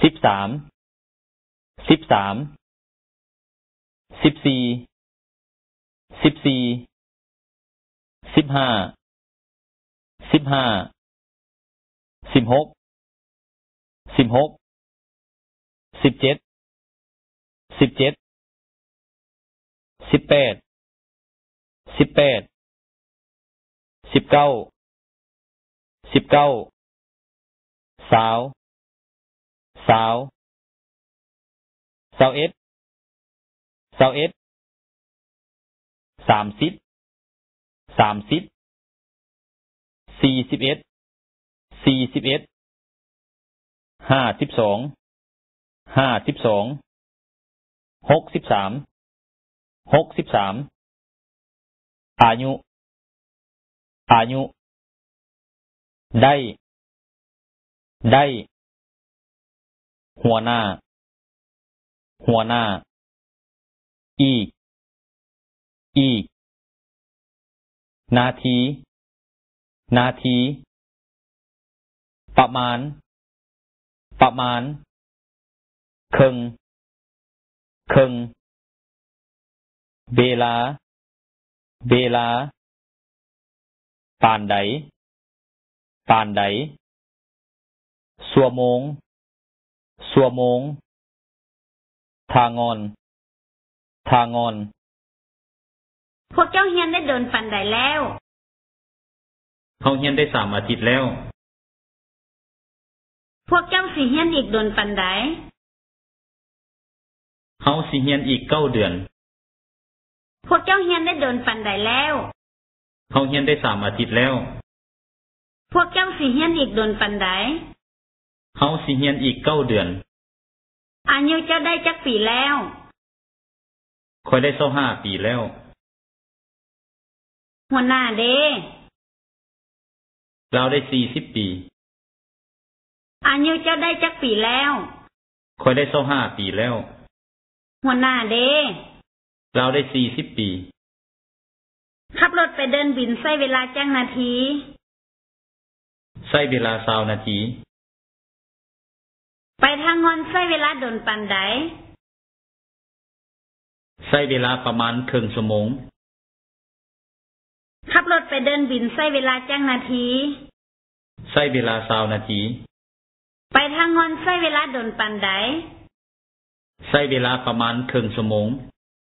13 14 15 16 17 18 19 20 30 41 52 63 อายุได้หัวหน้าอีกนาทีประมาณครึ่งเวลาปานใดชั่วโมงทางอนพวกเจ้าเฮียนได้โดนปันใดแล้วเขาเฮียนได้3 อาทิตย์แล้วพวกเจ้าสิเฮียนอีกโดนปันใดเขาสิเฮียนอีก9 เดือนพวกเจ้าเฮียนได้โดนปันใดแล้วเขาเฮียนได้3 อาทิตย์แล้วพวกเจ้าสิเฮียนอีกโดนปันใดเขาสิเฮียนอีก9 เดือนอายุเจ้าได้จักปีแล้วค่อยได้25 ปีแล้วหัวหน้าเด้เราได้40 ปีอายุเจ้าได้จักปีแล้วค่อยได้25 ปีแล้วหัวหน้าเด้เราได้40 ปีขับรถไปเดินบินใช้เวลาจักนาทีใช้เวลา20 นาทีไปทางงอนใช้เวลาโดนปันใดใช้เวลาประมาณครึ่งชั่วโมงขับรถไปเดินบินใช้เวลาจักนาทีใช้เวลา20 นาทีไปทางงอนใช้เวลาโดนปันใดใช้เวลาประมาณครึ่งชั่วโมง